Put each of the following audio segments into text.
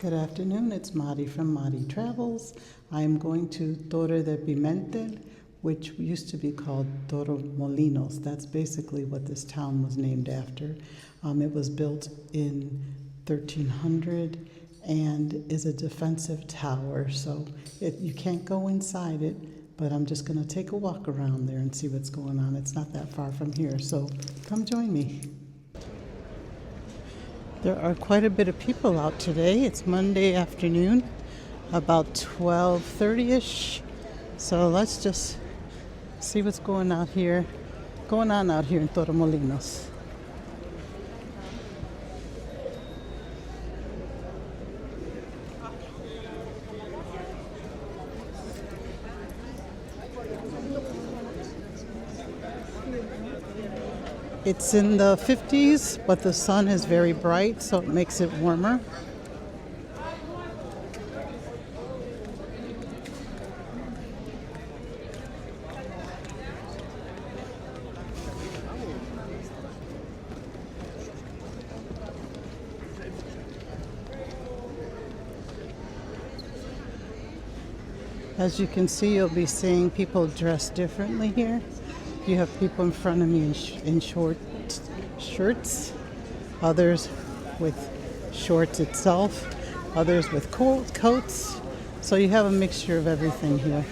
Good afternoon, it's Mari from Mari Travels. I am going to Torre de Pimentel, which used to be called Torremolinos. That's basically what this town was named after. It was built in 1300 and is a defensive tower, so you can't go inside it, but I'm just going to take a walk around there and see what's going on. It's not that far from here, so come join me. There are quite a bit of people out today. It's Monday afternoon, about 12:30ish. So let's just see what's going on out here in Torremolinos. It's in the 50s, but the sun is very bright, so it makes it warmer. As you can see, you'll be seeing people dressed differently here. You have people in front of me in short shirts, others with shorts itself, others with coats. So you have a mixture of everything here.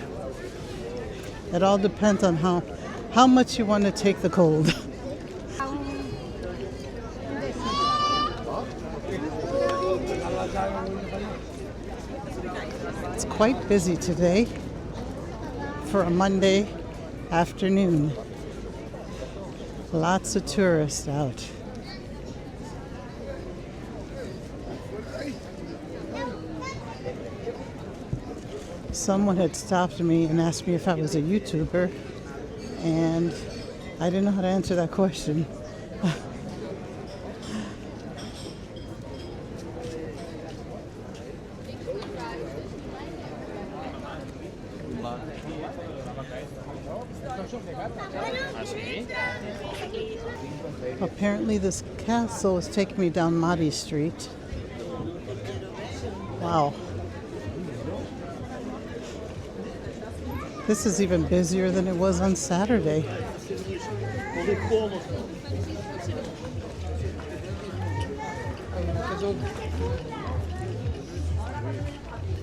It all depends on how much you want to take the cold. It's quite busy today for a Monday afternoon. Lots of tourists out. Someone had stopped me and asked me if I was a YouTuber, and I didn't know how to answer that question. Apparently this castle is taking me down Mari Street. Wow. This is even busier than it was on Saturday.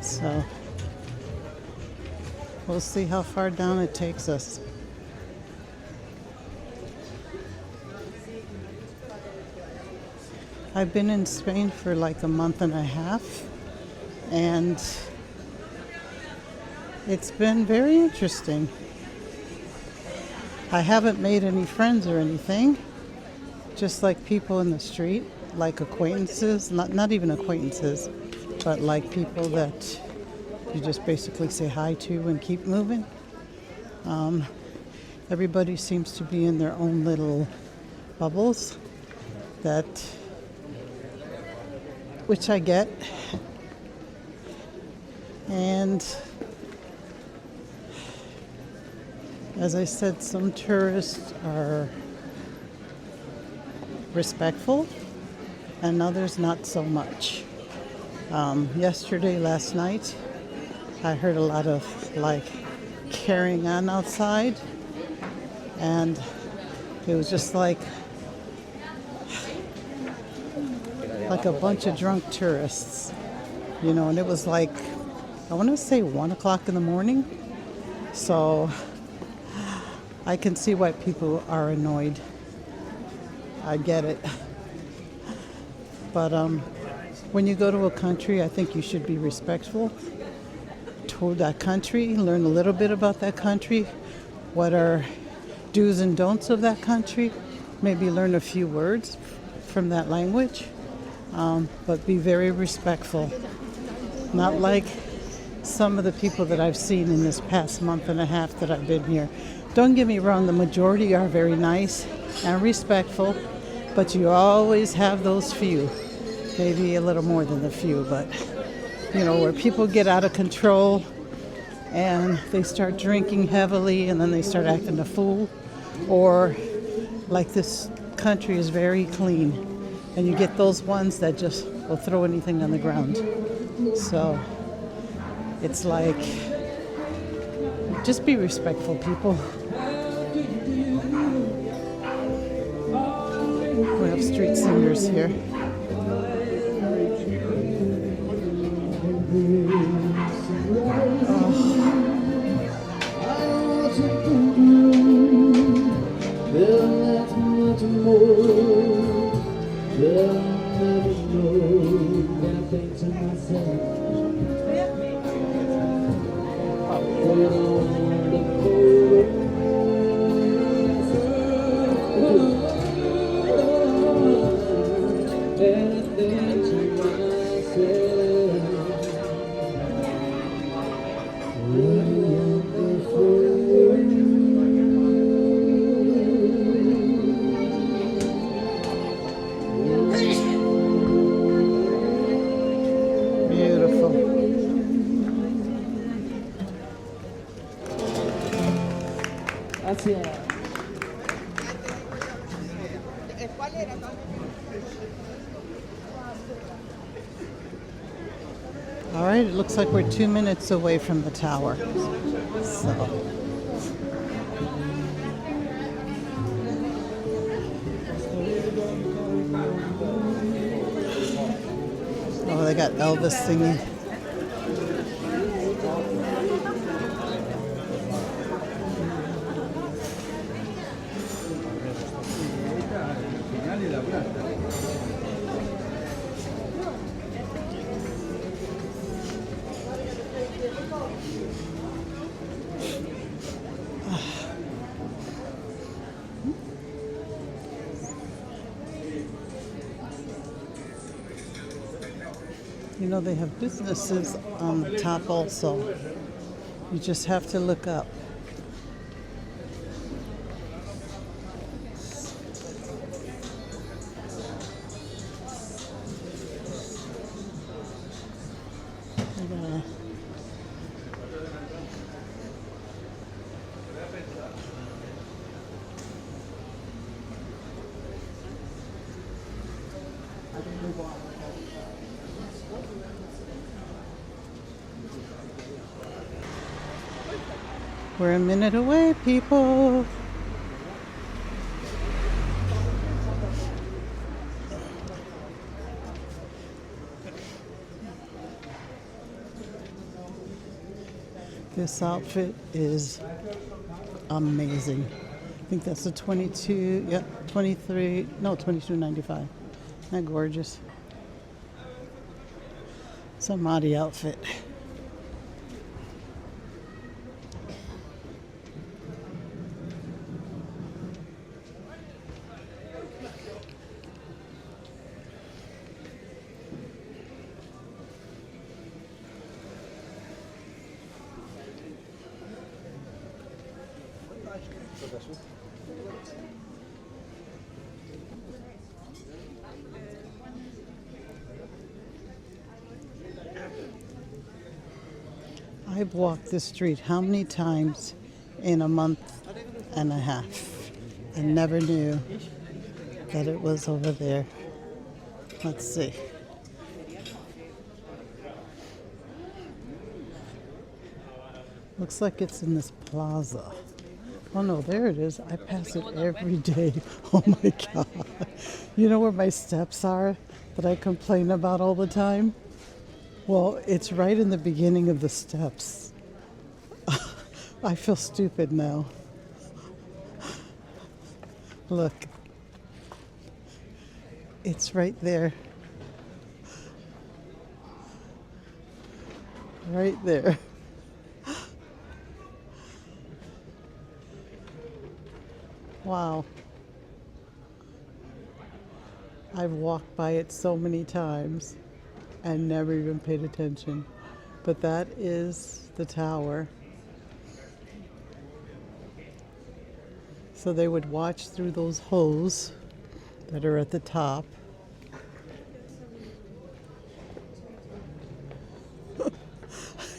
So we'll see how far down it takes us. I've been in Spain for like a month and a half, and it's been very interesting. I haven't made any friends or anything, just like people in the street, like acquaintances, not even acquaintances, but like people that you just basically say hi to and keep moving. Everybody seems to be in their own little bubbles, which I get. And as I said, some tourists are respectful and others not so much. Last night, I heard a lot of carrying on outside, and it was just like a bunch of drunk tourists, and it was like, I want to say 1 o'clock in the morning. So I can see why people are annoyed. I get it. But when you go to a country, I think you should be respectful toward that country, learn a little bit about that country, what are do's and don'ts of that country, maybe learn a few words from that language, but be very respectful. Not like some of the people that I've seen in this past month and a half that I've been here. Don't get me wrong, the majority are very nice and respectful, but you always have those few, maybe a little more than the few, but where people get out of control and they start drinking heavily and then they start acting a fool, or like this country is very clean. And you get those ones that just will throw anything on the ground. So it's like, just be respectful, people. We have street singers here. All right, it looks like we're 2 minutes away from the tower. So. Oh, they got Elvis singing. You know, they have businesses on the top also. You just have to look up. We're a minute away, people. This outfit is amazing. I think that's a 22, yeah, 23, no, 22.95. Isn't that gorgeous? It's a Mahdi outfit. I've walked this street how many times in a month and a half and never knew that it was over there. Let's see. Looks like it's in this plaza. Oh no, there it is. I pass it every day. Oh my God. You know where my steps are that I complain about all the time? Well, it's right in the beginning of the steps. I feel stupid now. Look. It's right there. Right there. Wow. I've walked by it so many times and never even paid attention. But that is the tower. So they would watch through those holes that are at the top. I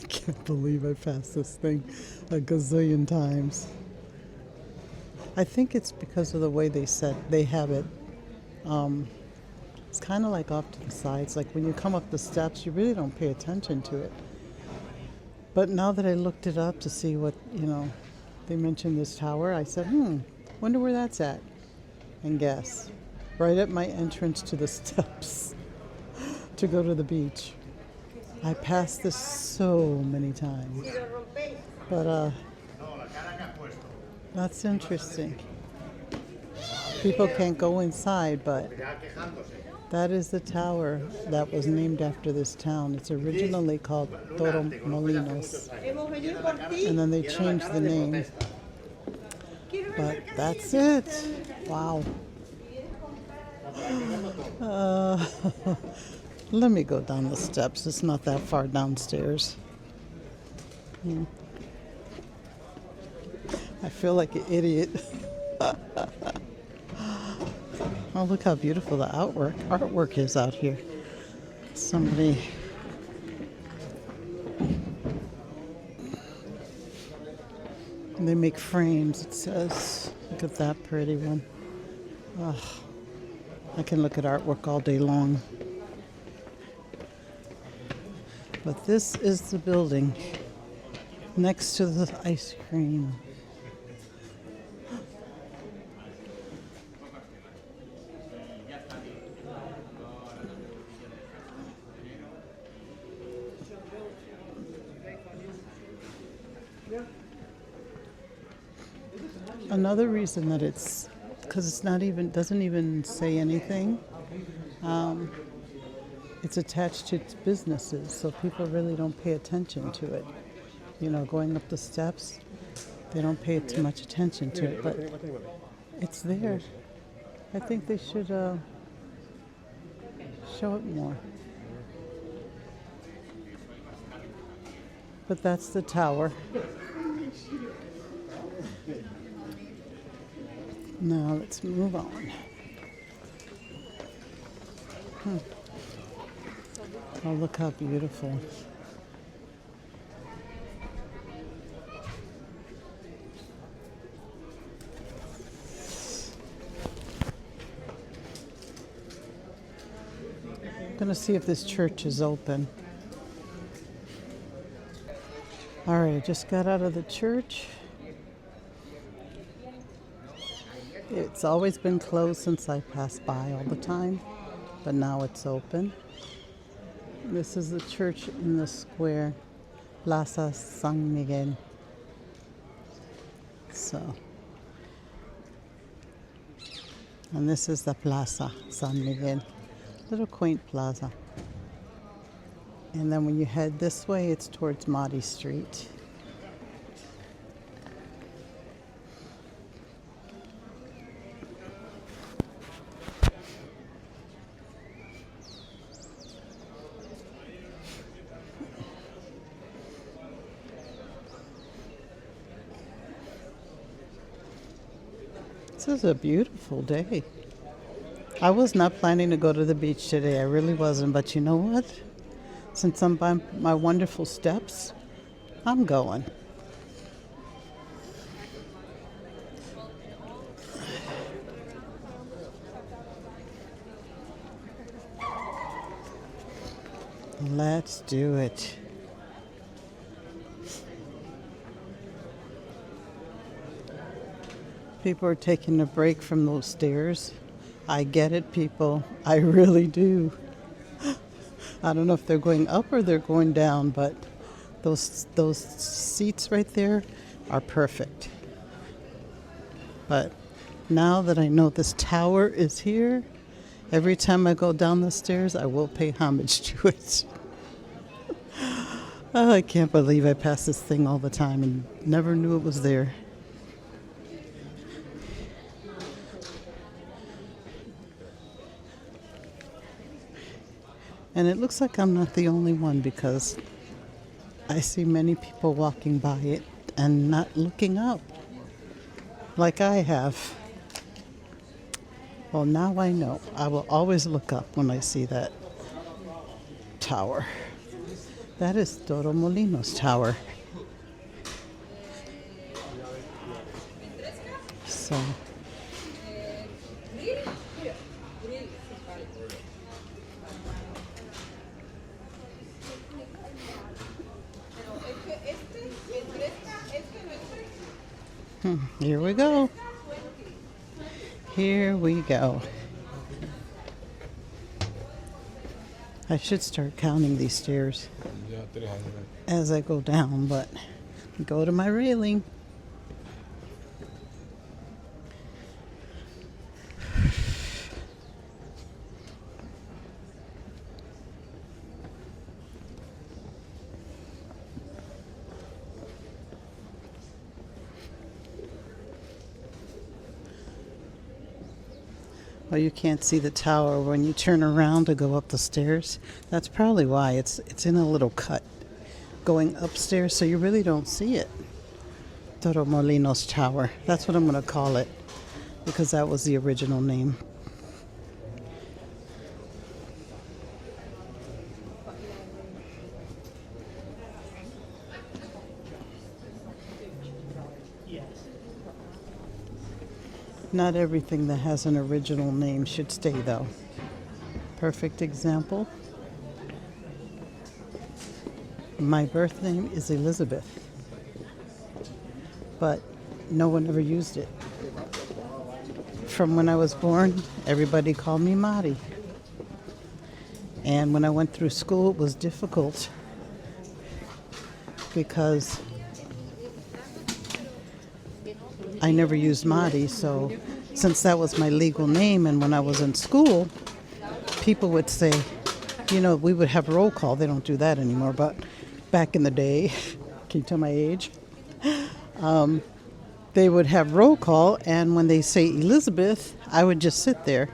can't believe I passed this thing a gazillion times. I think it's because of the way they have it It's kind of like off to the sides. Like when you come up the steps, you really don't pay attention to it. But now that I looked it up to see what, they mentioned this tower, I said, wonder where that's at. And guess, right at my entrance to the steps to go to the beach. I passed this so many times. But that's interesting. People can't go inside, but that is the tower that was named after this town. It's originally called Torremolinos, and then they changed the name. But that's it. Wow. Let me go down the steps. It's not that far downstairs. I feel like an idiot. Oh, look how beautiful the artwork is out here. Somebody. They make frames, it says. Look at that pretty one. Oh, I can look at artwork all day long. But this is the building next to the ice cream. Another reason that it's because doesn't even say anything. It's attached to businesses, so people really don't pay attention to it. Going up the steps, they don't pay too much attention to it, but it's there. I think they should show it more. But that's the tower. Now let's move on. Oh, look how beautiful. I'm going to see if this church is open. All right, I just got out of the church. It's always been closed since I passed by all the time, but now it's open. This is the church in the square, Plaza San Miguel. And this is the Plaza San Miguel, little quaint plaza. And then when you head this way, it's towards Mahdi Street. This is a beautiful day. I was not planning to go to the beach today. I really wasn't. But you know what? Since I'm by my wonderful steps, I'm going. Let's do it. People are taking a break from those stairs. I get it, people. I really do. I don't know if they're going up or they're going down, but those seats right there are perfect. But now that I know this tower is here, every time I go down the stairs, I will pay homage to it. Oh, I can't believe I pass this thing all the time and never knew it was there. And it looks like I'm not the only one because I see many people walking by it and not looking up like I have. Well, now I know. I will always look up when I see that tower. That is Torremolinos Tower. So Here we go. Here we go. I should start counting these stairs as I go down, but go to my railing. Well, you can't see the tower when you turn around to go up the stairs. That's probably why it's in a little cut going upstairs, so you really don't see it. Torremolinos Tower. That's what I'm going to call it because that was the original name. Not everything that has an original name should stay, though. Perfect example. My birth name is Elizabeth, but no one ever used it. From when I was born, everybody called me Mari. And when I went through school, it was difficult because I never used Mari, so since that was my legal name, and when I was in school, people would say, we would have roll call. They don't do that anymore, but back in the day, can you tell my age? They would have roll call, and when they say Elizabeth, I would just sit there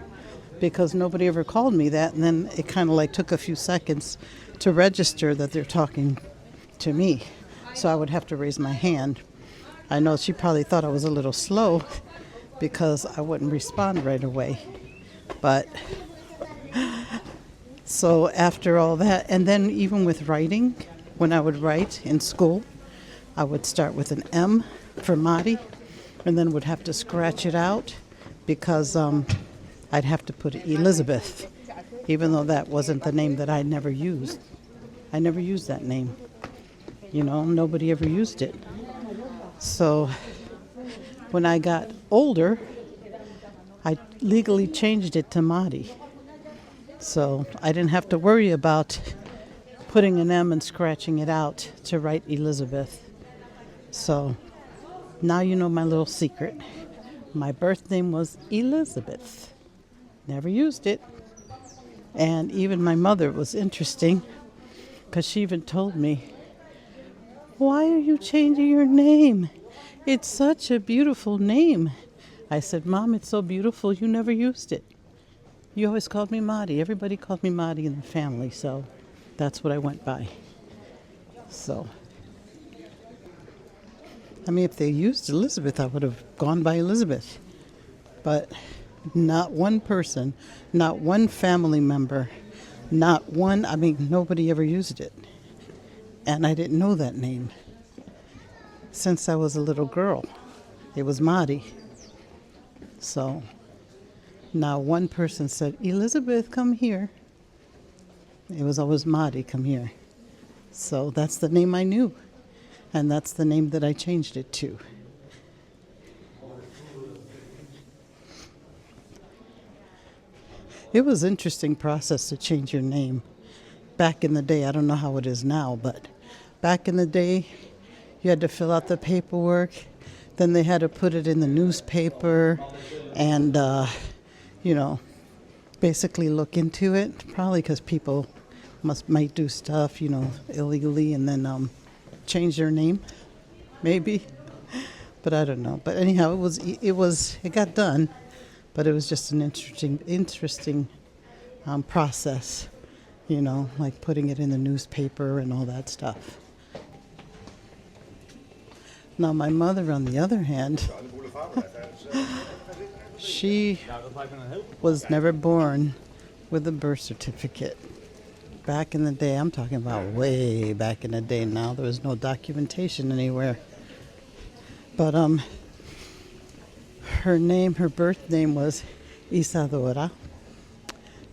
because nobody ever called me that, and then it kind of like took a few seconds to register that they're talking to me, so I would have to raise my hand. I know she probably thought I was a little slow because I wouldn't respond right away. But so after all that, and then even with writing, when I would write in school, I would start with an M for Mari and then would have to scratch it out because I'd have to put Elizabeth, even though that wasn't the name that I never used. I never used that name. Nobody ever used it. So when I got older, I legally changed it to Mari. So I didn't have to worry about putting an M and scratching it out to write Elizabeth. So now you know my little secret. My birth name was Elizabeth. Never used it. And even my mother was interesting because she even told me, "Why are you changing your name? It's such a beautiful name." I said, "Mom, it's so beautiful, you never used it. You always called me Mari. Everybody called me Mari in the family, so that's what I went by." So, if they used Elizabeth, I would have gone by Elizabeth. But not one person, not one family member, nobody ever used it. And I didn't know that name. Since I was a little girl, it was Mari. So now one person said, "Elizabeth, come here." It was always Mari, "Come here." So that's the name I knew. And that's the name that I changed it to. It was an interesting process to change your name. Back in the day, I don't know how it is now, but back in the day, you had to fill out the paperwork. Then they had to put it in the newspaper and, basically look into it. Probably because people might do stuff, illegally and then change their name, maybe. But I don't know. But anyhow, it got done. But it was just an interesting process, like putting it in the newspaper and all that stuff. Now, my mother, on the other hand, she was never born with a birth certificate. Back in the day, I'm talking about way back in the day now, there was no documentation anywhere. But her birth name was Isadora.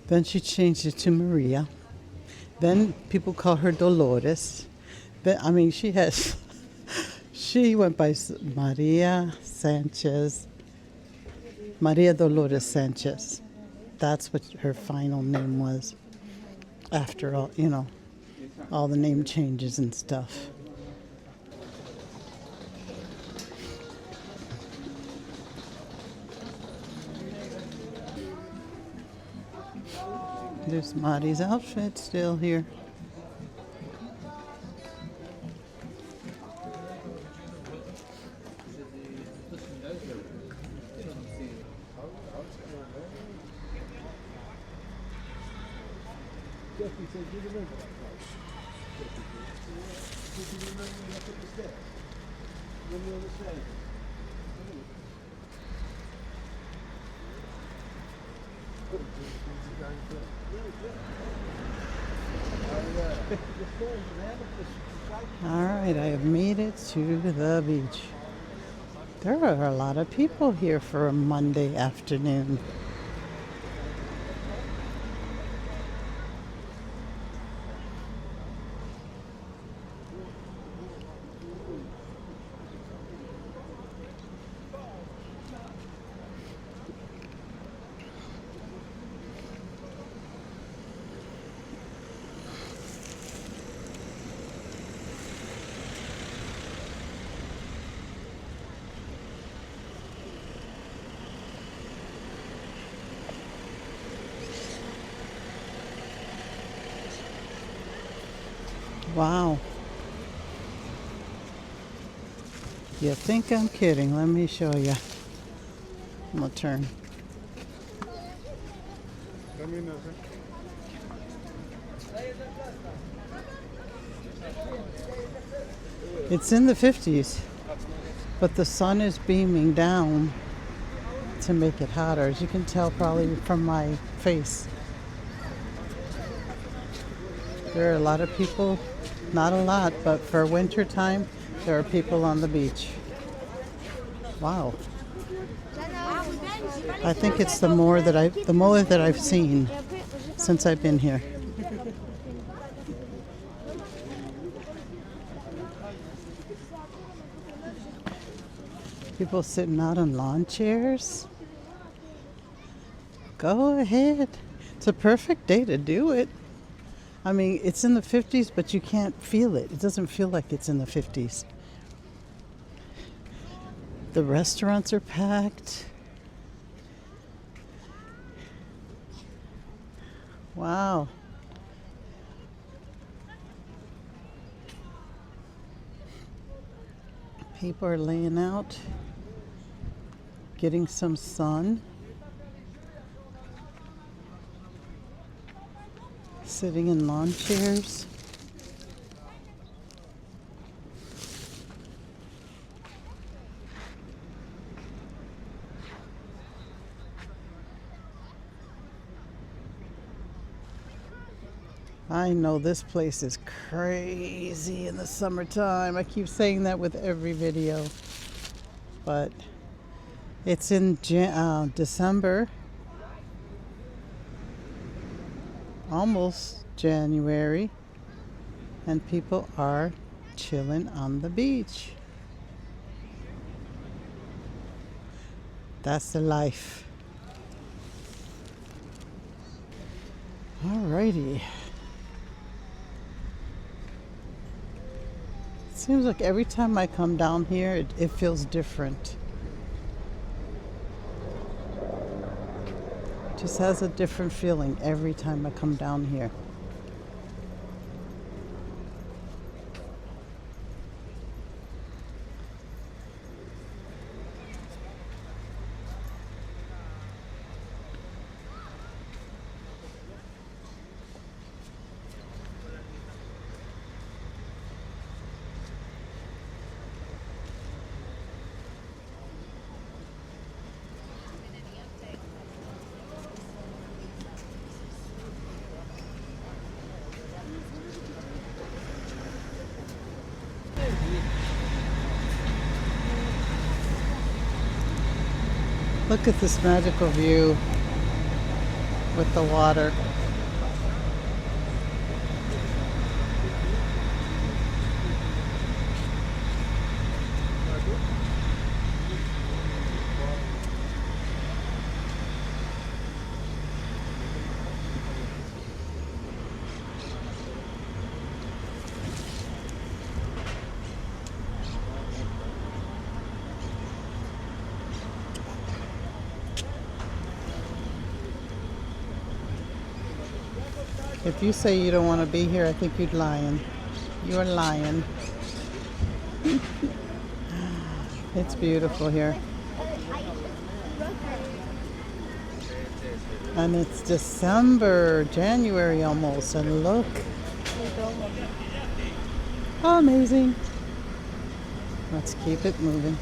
Then she changed it to Maria. Then people call her Dolores. She She went by Maria Dolores Sanchez. That's what her final name was after all, all the name changes and stuff. There's Mari's outfit still here. All right, I have made it to the beach. There are a lot of people here for a Monday afternoon. Wow. You think I'm kidding? Let me show you. I'm gonna turn. It's in the 50s, but the sun is beaming down to make it hotter, as you can tell probably from my face. There are a lot of people, not a lot, but for winter time, there are people on the beach. Wow. I think it's the more that I've seen since I've been here. People sitting out on lawn chairs. Go ahead. It's a perfect day to do it. I mean, it's in the 50s, but you can't feel it. It doesn't feel like it's in the 50s. The restaurants are packed. Wow. People are laying out, getting some sun. Sitting in lawn chairs. I know this place is crazy in the summertime. I keep saying that with every video, but it's in December. Almost January, and people are chilling on the beach. That's the life. Alrighty. It seems like every time I come down here, it feels different. Just has a different feeling every time I come down here. Look at this magical view with the water. If you say you don't want to be here, I think you're lying. You're lying. It's beautiful here. And it's December, January almost, and look. Amazing. Let's keep it moving.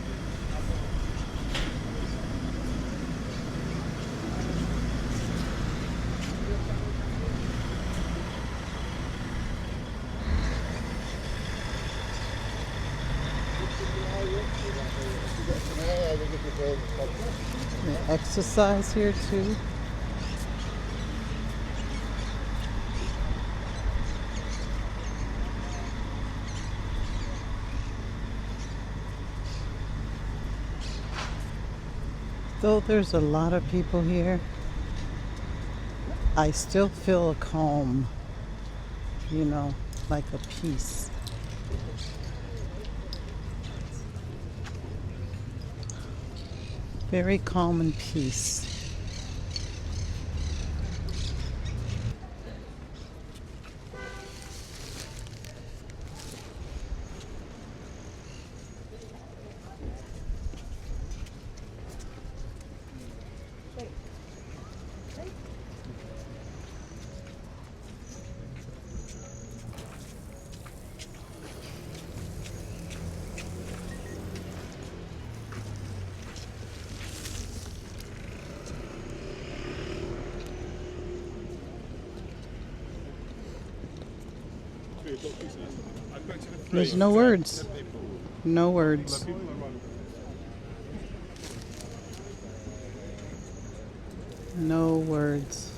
They exercise here too. Though there's a lot of people here, I still feel a calm, you know, like a peace. Very calm and peace. There's no words. No words. No words.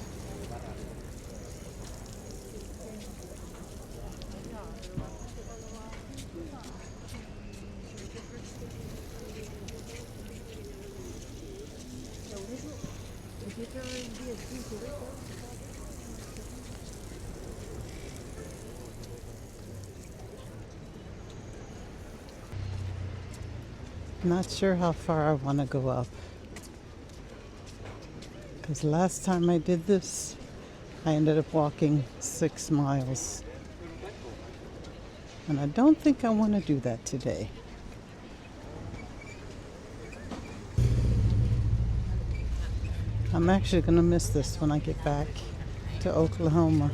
Not sure how far I want to go up. Because last time I did this, I ended up walking 6 miles. And I don't think I want to do that today. I'm actually going to miss this when I get back to Oklahoma.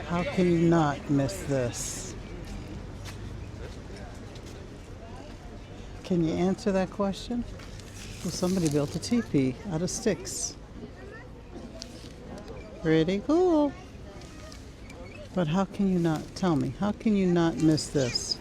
How can you not miss this? Can you answer that question? Well, somebody built a teepee out of sticks. Pretty cool. But how can you not, tell me, how can you not miss this?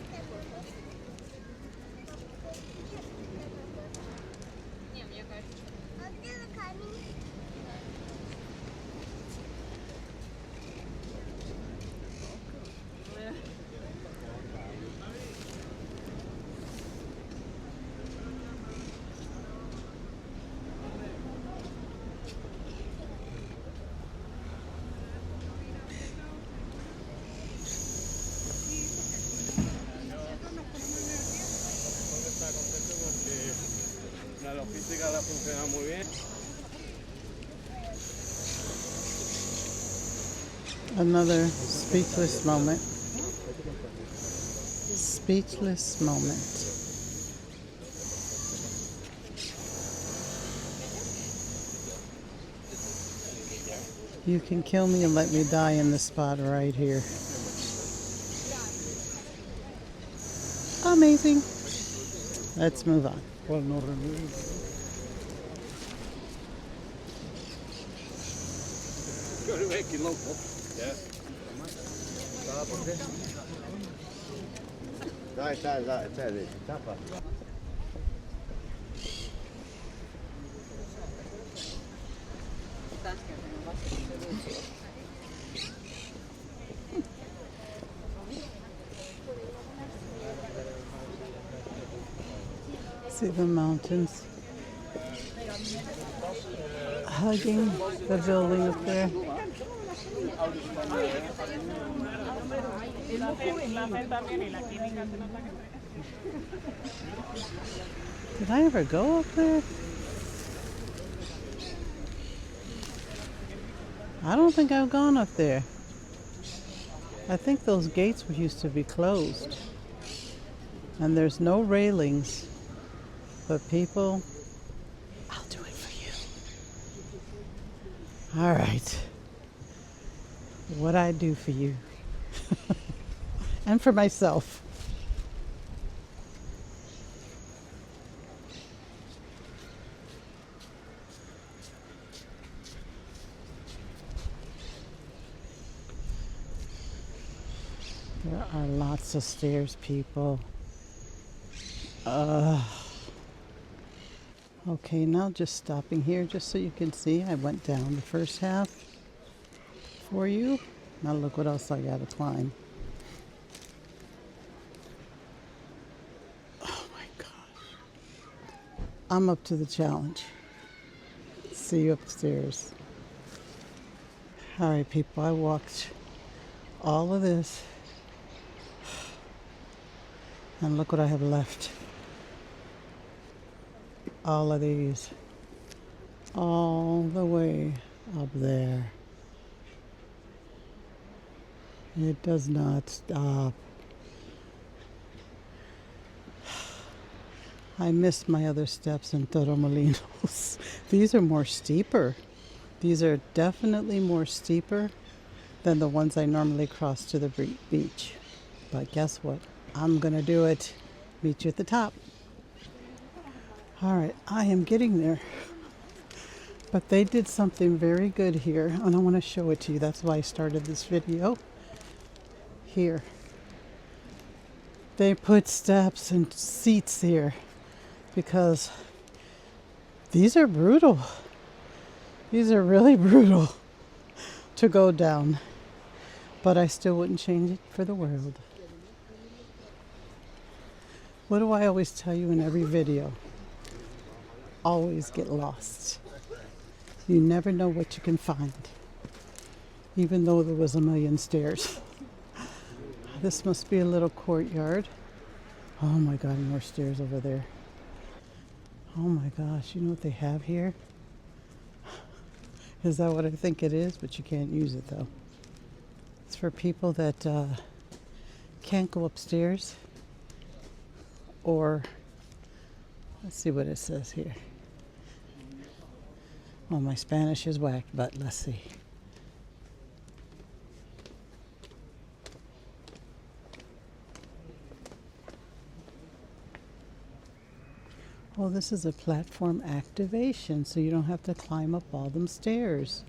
Another speechless moment. Speechless moment. You can kill me and let me die in this spot right here. Amazing. Let's move on. See the mountains hugging the building up there. Did I ever go up there? I don't think I've gone up there. I think those gates used to be closed. And there's no railings. But people, I'll do it for you. All right. What I do for you. And for myself. There are lots of stairs, people. Okay, now just stopping here just so you can see. I went down the first half for you. Now look what else I gotta climb. Oh my gosh. I'm up to the challenge. See you upstairs. All right, people, I walked all of this. And look what I have left. All of these. All the way up there. It does not stop. I missed my other steps in Torremolinos. These are more steeper. These are definitely more steeper than the ones I normally cross to the beach. But guess what? I'm gonna do it. Meet you at the top. All right, I am getting there. But they did something very good here, and I want to show it to you. That's why I started this video. Here. They put steps and seats here because these are brutal. These are really brutal to go down. But I still wouldn't change it for the world. What do I always tell you in every video? Always get lost. You never know what you can find, even though there was a million stairs. This must be a little courtyard. Oh my God, more stairs over there. Oh my gosh, you know what they have here? Is that what I think it is? But you can't use it though. It's for people that can't go upstairs. Or, let's see what it says here. Well, my Spanish is whacked, but let's see. Well, this is a platform activation, so you don't have to climb up all them stairs.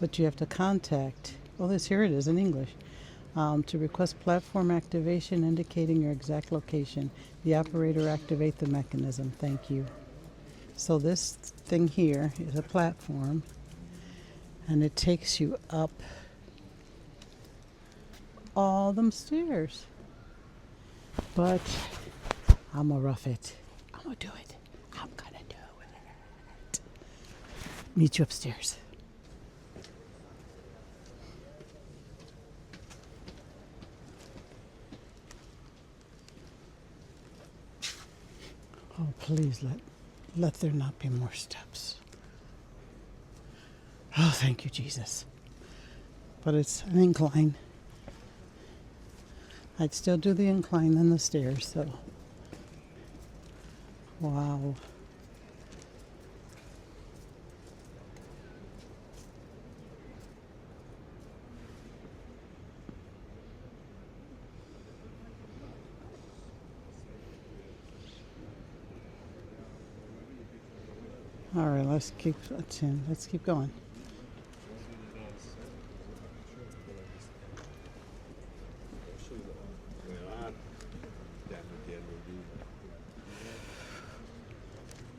But you have to contact, oh, here it is in English. To request platform activation indicating your exact location. The operator activate the mechanism. Thank you. So this thing here is a platform, and it takes you up all them stairs. But I'm gonna rough it. I'm gonna do it. I'm gonna do it. Meet you upstairs. Oh, please let there not be more steps. Oh, thank you, Jesus. But it's an incline. I'd still do the incline than the stairs, so. Wow. All right, let's keep going.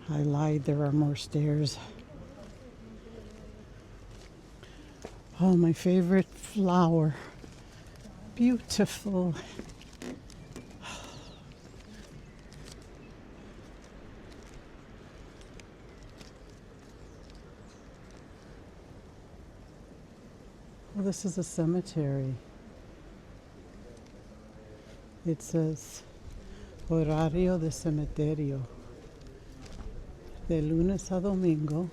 I lied, there are more stairs. Oh, my favorite flower. Beautiful. Well, this is a cemetery. It says Horario de Cementerio. De lunes a domingo.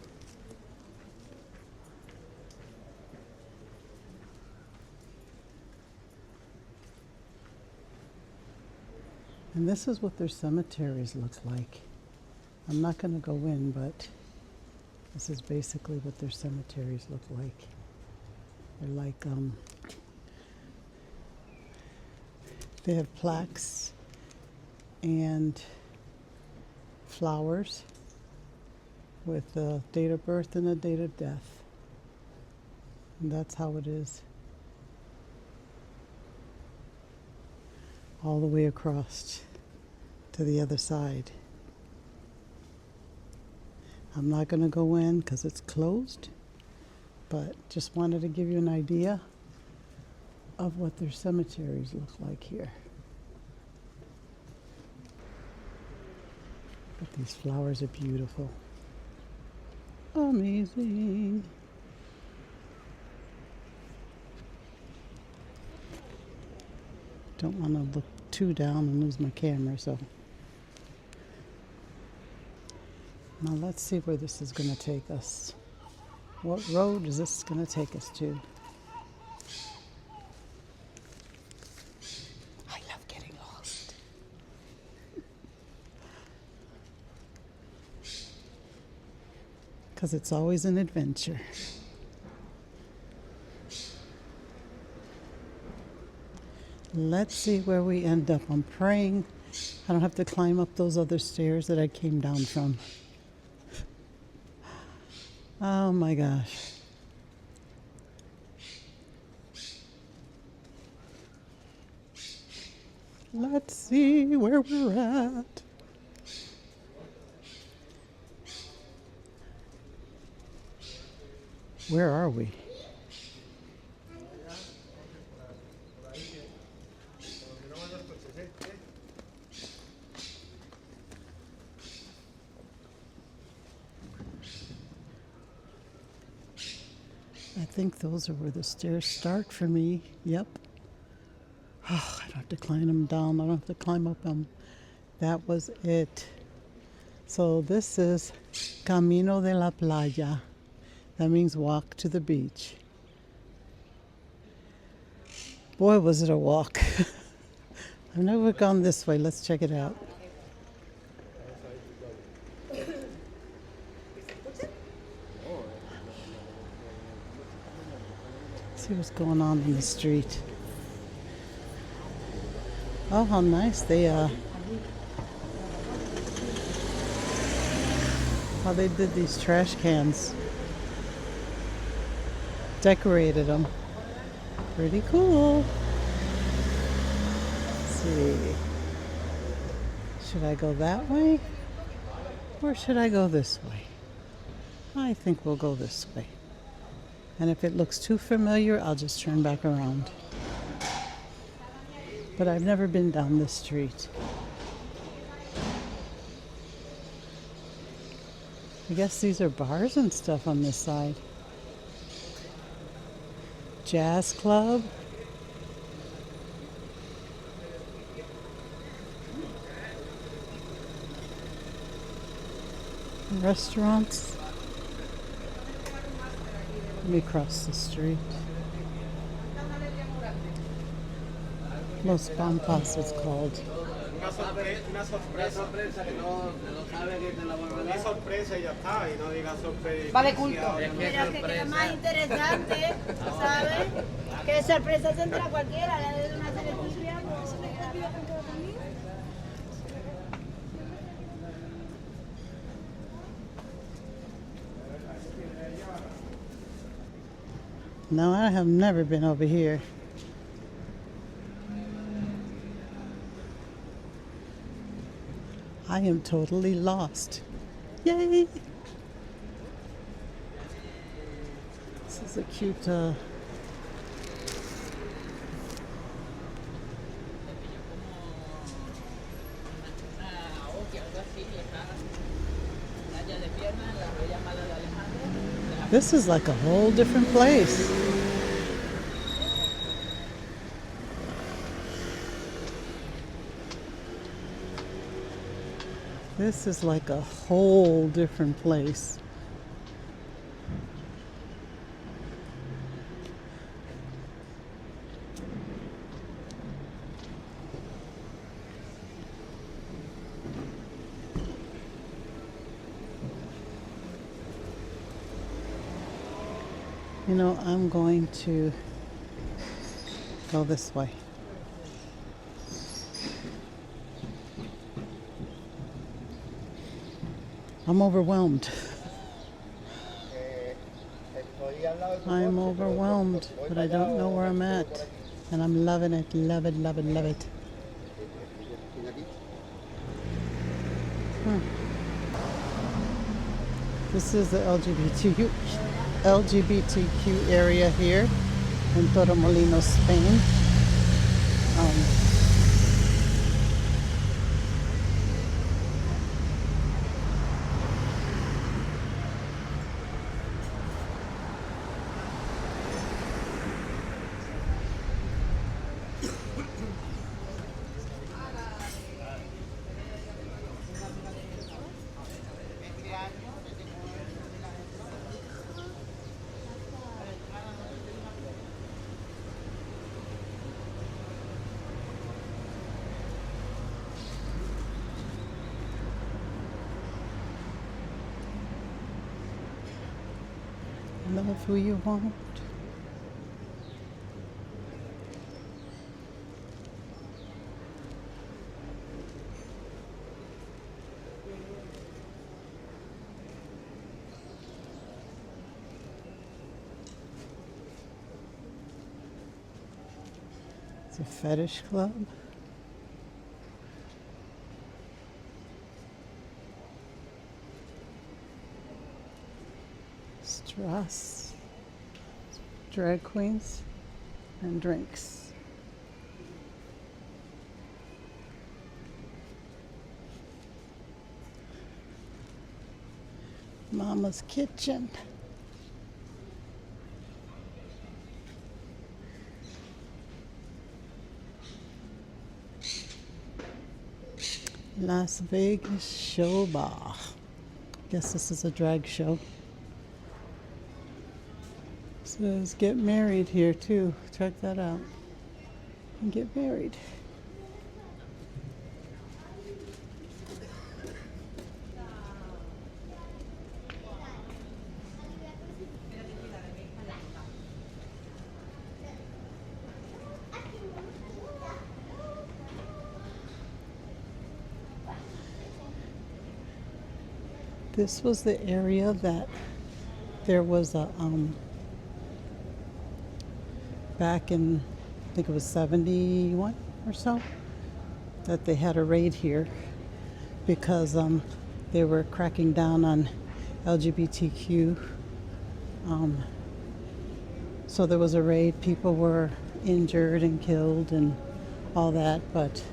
And this is what their cemeteries look like. I'm not going to go in, but this is basically what their cemeteries look like. They're like, they have plaques and flowers with the date of birth and the date of death. And that's how it is. All the way across to the other side. I'm not going to go in because it's closed, but just wanted to give you an idea of what their cemeteries look like here. But these flowers are beautiful. Amazing. Don't want to look too down and lose my camera, so. Now let's see where this is going to take us. What road is this going to take us to? I love getting lost. Because it's always an adventure. Let's see where we end up. I'm praying I don't have to climb up those other stairs that I came down from. Oh my gosh. Let's see where we're at. Where are we? I think those are where the stairs start for me. Yep. Oh, I don't have to climb them down. I don't have to climb up them. That was it. So this is Camino de la Playa. That means walk to the beach. Boy, was it a walk. I've never gone this way. Let's check it out. See what's going on in the street. Oh, how nice how they did these trash cans. Decorated them. Pretty cool. Let's see. Should I go that way? Or should I go this way? I think we'll go this way. And if it looks too familiar, I'll just turn back around. But I've never been down this street. I guess these are bars and stuff on this side. Jazz club. Restaurants. Let me cross the street. Los Pampas it's called. Una sorpresa que no sabe que te la vuelve a dar. Una sorpresa y ya está, y no digas sorpresa. Vale, culto. Pero que queda más interesante, ¿sabes? Que sorpresa tendrá cualquiera, la de una celebridad, no se le queda viva con todo conmigo. No, I have never been over here. I am totally lost. Yay! This is a cute This is like a whole different place. This is like a whole different place. You know, I'm going to go this way. I'm overwhelmed. I'm overwhelmed, but I don't know where I'm at. And I'm loving it, love it, love it, love it. This is the LGBTQ area here in Torremolinos, Spain. Love who you want. It's a fetish club. Strass, drag queens, and drinks. Mama's Kitchen. Las Vegas Show Bar. Guess this is a drag show. Says get married here too. Check that out. And get married. This was the area that there was a back in, I think it was 71 or so, that they had a raid here because they were cracking down on LGBTQ. So there was a raid, people were injured and killed and all that, but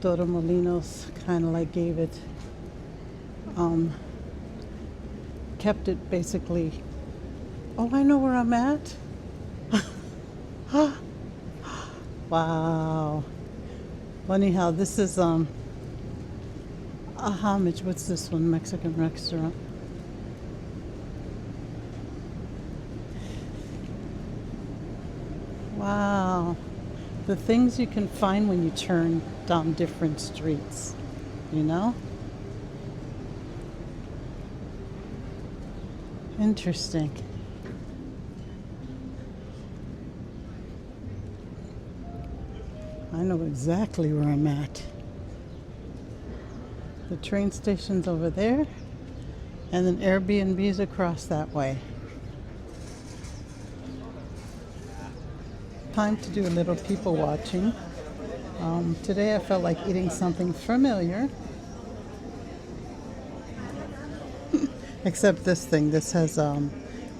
Torremolinos kind of like gave it, kept it basically, oh, I know where I'm at. Wow. Well, anyhow, this is a homage. What's this one? Mexican restaurant. Wow. The things you can find when you turn down different streets, you know? Interesting. I know exactly where I'm at. The train station's over there, and then Airbnb's across that way. Time to do a little people watching. Today I felt like eating something familiar. Except this thing. This has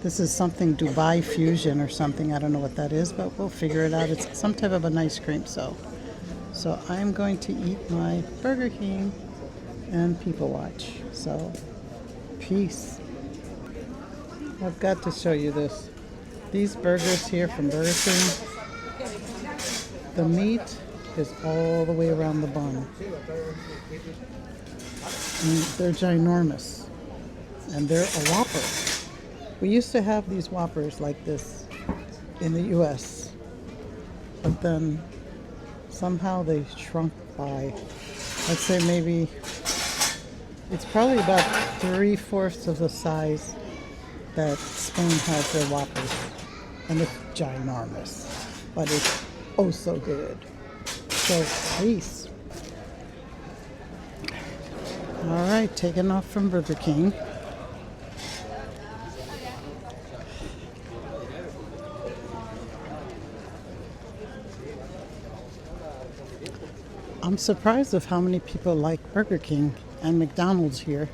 this is something Dubai fusion or something. I don't know what that is, but we'll figure it out. It's some type of an ice cream. So I'm going to eat my Burger King and people watch. So peace. I've got to show you this. These burgers here from Burger King, the meat is all the way around the bun. And they're ginormous. And they're a Whopper. We used to have these Whoppers like this in the U.S. But then somehow they shrunk by, let's say maybe, it's probably about 3/4 of the size that Spain has their Whoppers. And it's ginormous. But it's oh so good. So peace. Alright, taking off from Burger King. I'm surprised of how many people like Burger King and McDonald's here.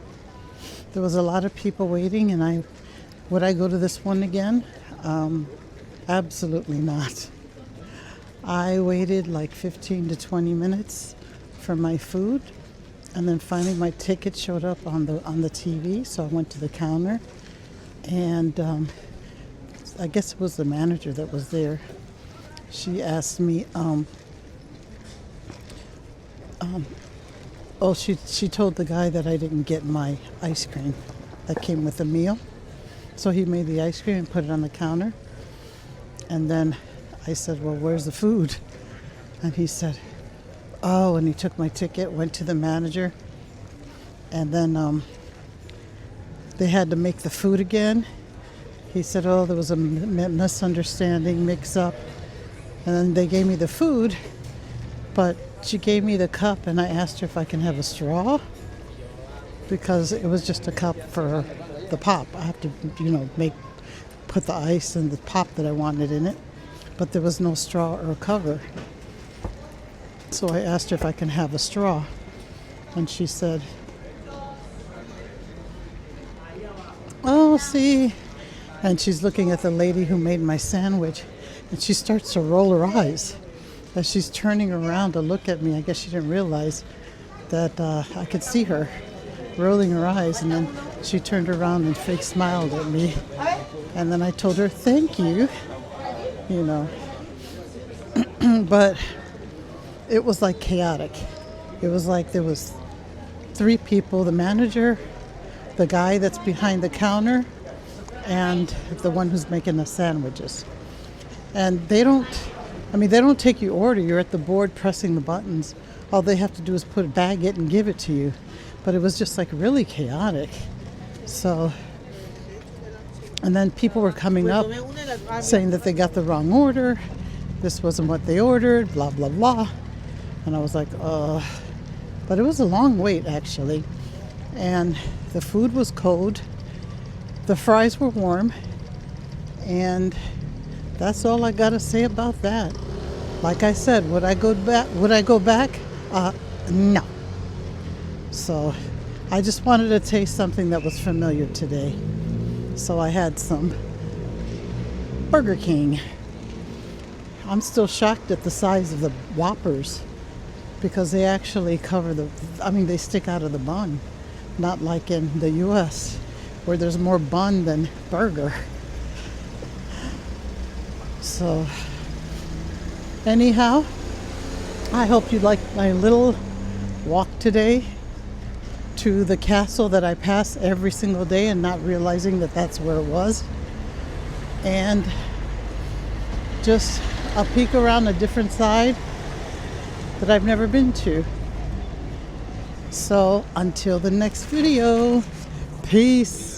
There was a lot of people waiting, and would I go to this one again? Absolutely not. I waited like 15 to 20 minutes for my food, and then finally my ticket showed up on the TV, so I went to the counter, and I guess it was the manager that was there. She asked me, she told the guy that I didn't get my ice cream that came with the meal. So he made the ice cream and put it on the counter. And then I said, well, where's the food? And he said, oh, and he took my ticket, went to the manager. And then they had to make the food again. He said, oh, there was a misunderstanding, mix-up. And then they gave me the food, but she gave me the cup, and I asked her if I can have a straw because it was just a cup for the pop. I have to, put the ice and the pop that I wanted in it, but there was no straw or cover. So I asked her if I can have a straw, and she said, oh, see. And she's looking at the lady who made my sandwich, and she starts to roll her eyes as she's turning around to look at me. I guess she didn't realize that I could see her rolling her eyes, and then she turned around and fake smiled at me. And then I told her, thank you, But it was like chaotic. It was like there was 3 people, the manager, the guy that's behind the counter, and the one who's making the sandwiches. And they don't take your order. You're at the board pressing the buttons. All they have to do is bag it and give it to you. But it was just like really chaotic. So, and then people were coming up saying that they got the wrong order. This wasn't what they ordered, blah, blah, blah. And I was like, but it was a long wait actually. And the food was cold. The fries were warm. And that's all I gotta say about that. Like I said, would I go back? No. So I just wanted to taste something that was familiar today. So I had some Burger King. I'm still shocked at the size of the Whoppers because they actually cover they stick out of the bun. Not like in the US where there's more bun than burger. So, anyhow, I hope you liked my little walk today to the castle that I pass every single day and not realizing that that's where it was. And just a peek around a different side that I've never been to. So, until the next video, peace.